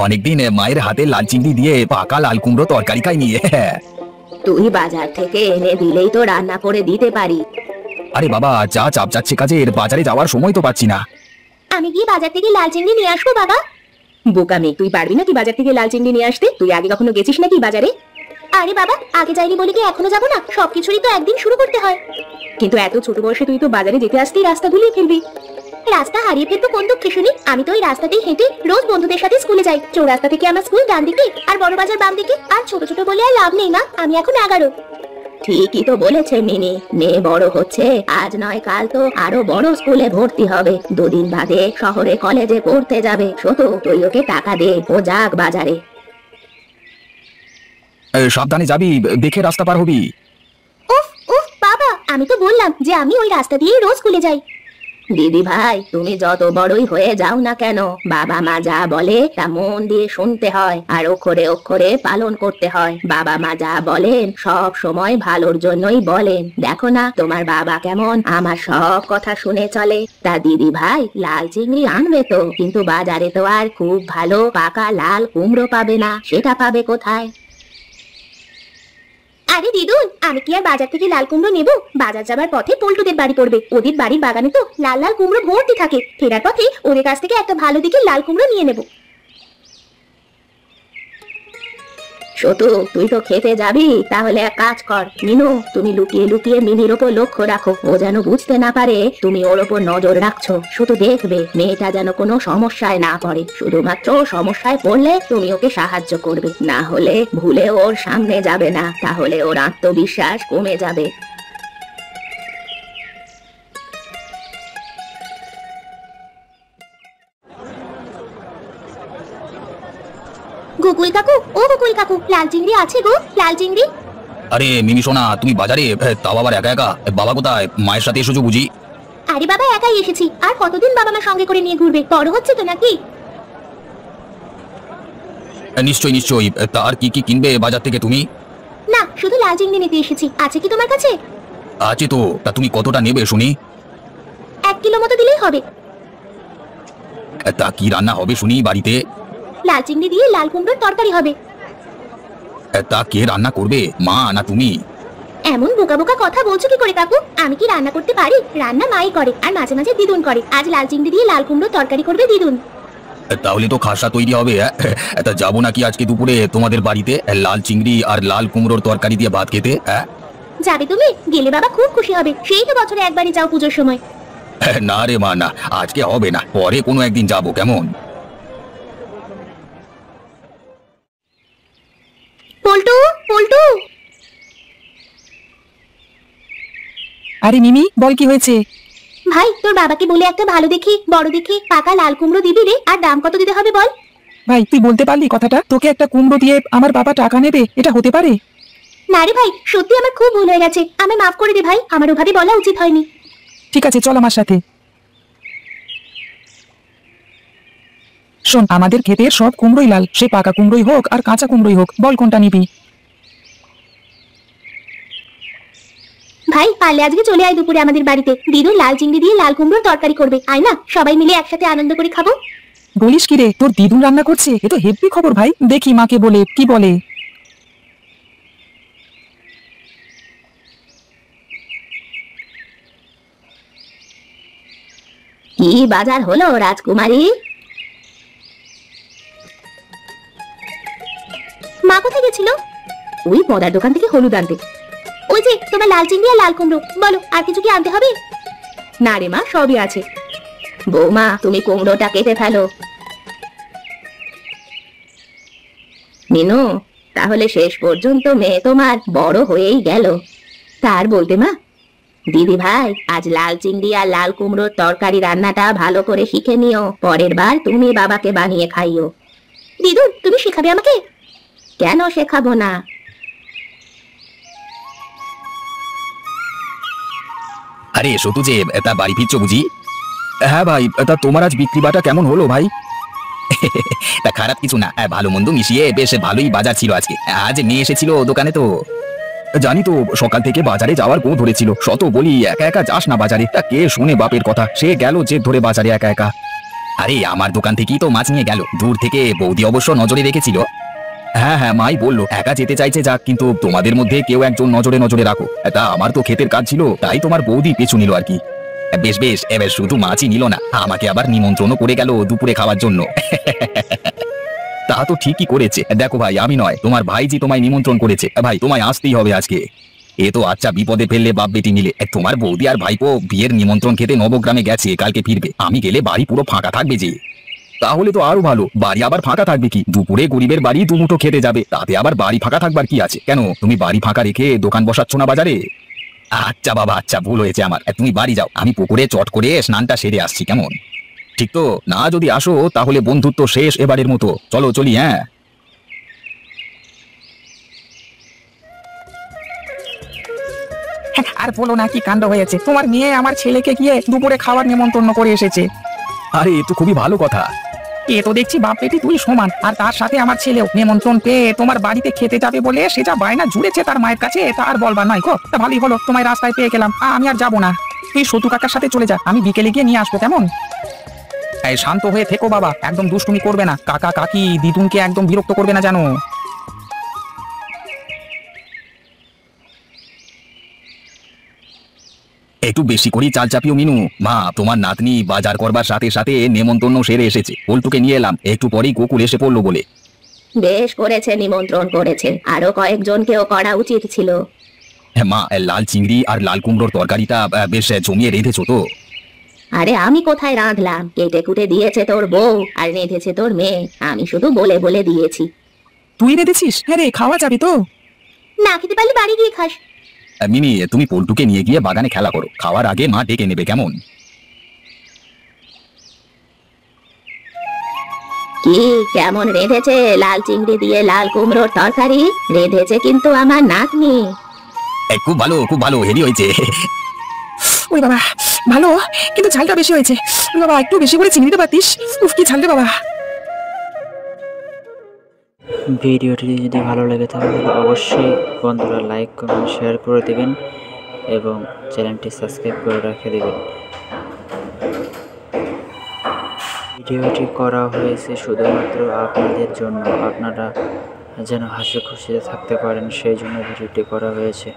অনেকদিন মায়ের হাতে লাল চিংড়ি দিয়ে পাকা লাল কুমড়ো তরকারি খাইনি। তুই বাজার থেকে এনে দিলেই তো রান্না করে দিতে পারি। আরে বাবা, যা চাপ যাচ্ছে কাজের, বাজারে যাওয়ার সময় তো পাচ্ছি না। আমি গিয়ে বাজার থেকে লাল চিংড়ি নিয়ে আসবো বাবা। বোকামি, তুই পারবি নাকি বাজার থেকে লাল চিংড়ি নিয়ে আসতে? তুই আগে কখনো গেছিস নাকি বাজারে? আরে বাবা, আগে যাইনি বলে কি এখনো যাবো না? সবকিছুরই তো একদিন শুরু করতে হয়। কিন্তু এত ছোট বয়সে তুই তো বাজারে যেতে আসতেই রাস্তা ভুলিয়ে ফেলবি। রাস্তা হারিয়ে ফেলবো কোন দুঃখে শুনি? আমি তো ওই রাস্তাতেই হেঁটে রোজ বন্ধুদের সাথে স্কুলে যাই। চৌরাস্তা থেকে আমার স্কুল ডান দিকে আর বড় বাজার বাম দিকে। আর ছোট ছোট বলে আর লাভ নেই, না আমি এখন 11। ঠিকই তো বলেছে মিনি, মেয়ে বড় হচ্ছে, আজ নয় কাল তো আরো বড় স্কুলে ভর্তি হবে। দুদিন বাদে শহরে কলেজে পড়তে যাবে। শোতো, তুই ওকে টাকা দে, ও যাক বাজারে। সাবধানে যাবি, দেখে রাস্তা পার হবি। উফ উফ বাবা, আমি তো বললাম যে আমি ওই রাস্তা দিয়ে রোজ স্কুলে যাই। দিদি ভাই, তুমি যত বড়ই হয়ে যাও না কেন, বাবা মা যা বলে তা মন দিয়ে শুনতে হয় আর অক্ষরে অক্ষরে পালন করতে হয়। বাবা মা যা বলেন সব সময় ভালোর জন্যই বলেন। দেখো না তোমার বাবা কেমন আমার সব কথা শুনে চলে। তা দিদি ভাই লাল চিংড়ি আনবে তো, কিন্তু বাজারে তো আর খুব ভালো পাকা লাল কুমড়ো পাবে না। সেটা পাবে কোথায়? আরে দিদুন, আমি কি আর বাজার থেকে লাল কুমড়ো নেব? বাজার যাবার পথে পল্টুদের বাড়ি পড়বে, ওদের বাড়ির বাগানে তো লাল লাল কুমড়ো ভর্তি থাকে। ফেরার পথে ওদের কাছ থেকে একটা ভালো দিকে লাল কুমড়ো নিয়ে নেব। ছোটু, তুই তো খেতে যাবি, তাহলে এক কাজ কর, মিনু তুমি লুকিয়ে লুকিয়ে মিনির ওপর লক্ষ্য রাখো। ও যেন বুঝতে না পারে তুমি ওর ওপর নজর রাখছো। শুধু দেখবে মেয়েটা যেন কোনো সমস্যায় না পড়ে। শুধুমাত্র সমস্যায় পড়লে তুমি ওকে সাহায্য করবে, না হলে ভুলে ওর সামনে যাবে না। তাহলে ওর আত্মবিশ্বাস কমে যাবে। গোকুল কাকু, ও গোকুল কাকু, লাল চিংড়ি আছে গো, লাল চিংড়ি। আরে মিমি সোনা, তুমি বাজারে? তাও আবার একা একা? বাবা কোথায়? মায়ের সাথে এসেছো বুঝি? আরে বাবা, একাই এসেছি। আর কতদিন বাবা মা সঙ্গে করে নিয়ে ঘুরবে? বড় হচ্ছে তো নাকি? নিশ্চয়ই নিশ্চয়ই। তা আর কি কি কিনবে বাজার থেকে তুমি? না, শুধু লাল চিংড়ি নিতে এসেছি। আছে কি তোমার কাছে? আছে তো। তা তুমি কতটা নেবে শুনি? 1 কিলো মতো দিলেই হবে। তা কি রান্না হবে শুনি বাড়িতে? লাল চিংড়ি দিয়ে লাল কুমড়োর তরকারি হবে। তা কে রান্না করবে, মা না তুমি? এমন বোকা বোকা কথা বলছো কি করে কাকু? আমি কি রান্না করতে পারি? রান্না মাই করে, আর মাঝে মাঝে দিদুন করে। আজ লাল চিংড়ি দিয়ে লাল কুমড়োর তরকারি করবে দিদুন। তাহলে তো খাসা তৈরি হবে। তা যাবো নাকি আজকে দুপুরে তোমাদের বাড়িতে লাল চিংড়ি আর লাল কুমড়োর তরকারি দিয়ে ভাত খেতে? যাবে তুমি? গেলে বাবা খুব খুশি হবে। সেই তো বছরে একবারই যাও পুজোর সময়। না রে মা, না, আজকে হবে না, পরে কোনো একদিন যাবো, কেমন? পল্টু, পল্টু। আরে মিমি, বল কি হয়েছে? ভাই, তোর বাবাকে বলে একটা ভালো দেখি বড় দেখি পাকা লাল কুমড়ো দিবি রে। আর দাম কত দিতে হবে বল? ভাই, তুই বলতে পারলি কথাটা? তোকে একটা কুমড়ো দিয়ে আমার বাবা টাকা নেবে? এটা হতে পারে? না রে ভাই, সত্যি আমার খুব ভুল হয়ে গেছে। আমায় মাফ করে দে ভাই, আমার ওভাবে বলা উচিত হয়নি। ঠিক আছে, চল আমার সাথে। শোন, আমাদের ক্ষেতের সব কুমড়োই লাল, সে পাকা কুমড়োই হোক আর কাঁচা কুমড়োই হোক। বল কোনটা নিবি? ভাই, পারলে আজকে চলে আয় দুপুরে আমাদের বাড়িতে। দিদু লাল চিংড়ি দিয়ে লাল কুমড়োর তরকারি করবে। আয় না, সবাই মিলে একসাথে আনন্দ করে খাবো। বলিস কি রে, তোর দিদুন রান্না করছে? এ তো হেব্বি খবর ভাই। দেখি মাকে বলে কি বলে। কি বাজার হলো রাজকুমারী? মা কোথায় গেছিল? ওই পদার দোকান থেকে হলুদ আনতে। ওই যে তোমার লাল চিংড়ি আর লাল কুমড়ো। বলো, আর কিছু কি আনতে হবে? না রে মা, সবই আছে। বৌমা, তুমি কুমড়োটা কেটে ফেলো। মিনু, তাহলে শেষ পর্যন্ত মেয়ে তোমার বড় হয়েই গেল। তার বলতে মা। দিদি ভাই, আজ লাল চিংড়ি আর লাল কুমড়োর তরকারি রান্নাটা ভালো করে শিখে নিও। পরের বার তুমি বাবাকে বানিয়ে খাইও। দিদু, তুমি শেখাবে আমাকে? কেন শেখাবো না? আরে সতু যে, তা বাড়ি ফিরছো বুঝি? হ্যাঁ ভাই, তা তোমার আজ বিক্রি বাটা কেমন হলো ভাই? তা খারাপ কিছু না, ভালো মন্দ মিশিয়ে বেশ ভালোই বাজার ছিল আজকে। আজ মেয়ে এসেছিল দোকানে তো। জানি তো, সকাল থেকে বাজারে যাওয়ার গো ধরেছিল। শত বলি একা একা যাস না বাজারে। তা কে শুনে বাপের কথা? সে গেল জেদ ধরে বাজারে একা একা। আরে আমার দোকান থেকেই তো মাছ নিয়ে গেল, দূর থেকে বৌদি অবশ্য নজরে রেখেছিল। হ্যাঁ হ্যাঁ, মাই বললো একা যেতে চাইছে যাক, কিন্তু তোমাদের মধ্যে কেউ একজন নজরে নজরে রাখো। তা আমার তো ক্ষেতের কাজ ছিল, তাই তোমার বৌদি পিছু নিল আর কি। বেশ বেশ, এবার শুধু মাছই নিল না, আমাকে আবার নিমন্ত্রণও করে গেল দুপুরে খাওয়ার জন্য। তা তো ঠিকই করেছে। দেখো ভাই, আমি নয়, তোমার ভাইজি তোমায় নিমন্ত্রণ করেছে। ভাই তোমায় আসতেই হবে আজকে। এ তো আচ্ছা বিপদে ফেললে বাপ বেটি মিলে। তোমার বৌদি আর ভাইপো বিয়ের নিমন্ত্রণ খেতে নবগ্রামে গেছে, কালকে ফিরবে। আমি গেলে বাড়ি পুরো ফাঁকা থাকবে যে। তাহলে তো আরো ভালো, বাড়ি আবার ফাঁকা থাকবে কি? দুপুরে গরিবের বাড়ি দুমুঠো খেতে যাবে, তাতে আবার বাড়ি ফাঁকা থাকবার কি আছে? কেন তুমি বাড়ি ফাঁকা রেখে দোকান বসাচ্ছ না বাজারে? আচ্ছা বাবা, আচ্ছা ভুল হয়েছে আমার। তুমি বাড়ি যাও, আমি পুকুরে চট করে স্নানটা সেরে আসছি, কেমন? ঠিক তো না? যদি আসো তাহলে বন্ধুত্ব শেষ এবারের মতো। চলো চলি, হ্যাঁ। আর বলো না কি কাণ্ড হয়েছে, তোমার মেয়ে আমার ছেলেকে গিয়ে দুপুরে খাবার নিমন্ত্রণ করে এসেছে। আরে এ তো খুবই ভালো কথা। এ তো দেখছি বাপ বেটি তুই সমান, আর তার সাথে আমার ছেলেও নিমন্ত্রণ পেয়ে তোমার বাড়িতে খেতে যাবে বলে সে যা বায়না জুড়েছে তার মায়ের কাছে, তা আর বলবার নয় গো। তা ভালোই হলো তোমায় রাস্তায় পেয়ে গেলাম, আমি আর যাবো না। তুই সতু কাকার সাথে চলে যা, আমি বিকেলে গিয়ে নিয়ে আসবো, কেমন? এই শান্ত হয়ে থেকো বাবা, একদম দুষ্টুমি করবে না। কাকা কাকি দিদুনকে একদম বিরক্ত করবে না জানো। একটু বেশি করেই চাল চাপিও মিনু। মা, তোমার নাতনি বাজার করবার সাথে সাথে নেমন্তন্ন সেরে এসেছে, পল্টুকে নিয়ে এলাম, একটু পরেই গোকুল এসে পড়লো বলে। বেশ করেছে, নিমন্ত্রণ করেছে, আরো কয়েকজনকেও করা উচিত ছিল। হ্যাঁ মা, লাল চিংড়ি আর লাল কুমড়োর তরকারিটা বেশ জমিয়ে রেঁধেছো তো? আরে আমি কোথায় রাঁধলাম, কেটে কুটে দিয়েছে তোর বউ আর রেঁধেছে তোর মেয়ে, আমি শুধু বলে বলে দিয়েছি। তুই রেঁধেছিস? হ্যাঁ রে, খাওয়া যাবে তো? না খেতে পারলে বাড়ি গিয়ে খাস। মিনি, তুমি পল্টুকে নিয়ে গিয়ে বাগানে খেলা করো, খাওয়ার আগে মা ডেকে নেবে, কেমন? কি কেমন রেঁধেছে লাল চিংড়ি দিয়ে লাল কুমড়োর তরকারি? রেঁধেছে কিন্তু আমার নাতনি। খুব ভালো, খুব ভালো, হেভি হয়েছে। ওই বাবা, ভালো, কিন্তু ঝালটা বেশি হয়েছে। ওই বাবা, একটু বেশি করে চিনি দিতে পারতিস। উফ, কি ঝাল রে বাবা। ভিডিওটি যদি ভালো লেগে থাকে তাহলে অবশ্যই বন্ধুরা লাইক কমেন্ট শেয়ার করে দেবেন এবং চ্যানেলটি সাবস্ক্রাইব করে রেখে দেবেন। ভিডিওটি করা হয়েছে শুধুমাত্র আপনাদের জন্য, আপনারা যেন হাসি খুশিতে থাকতে পারেন সেই জন্য ভিডিওটি করা হয়েছে।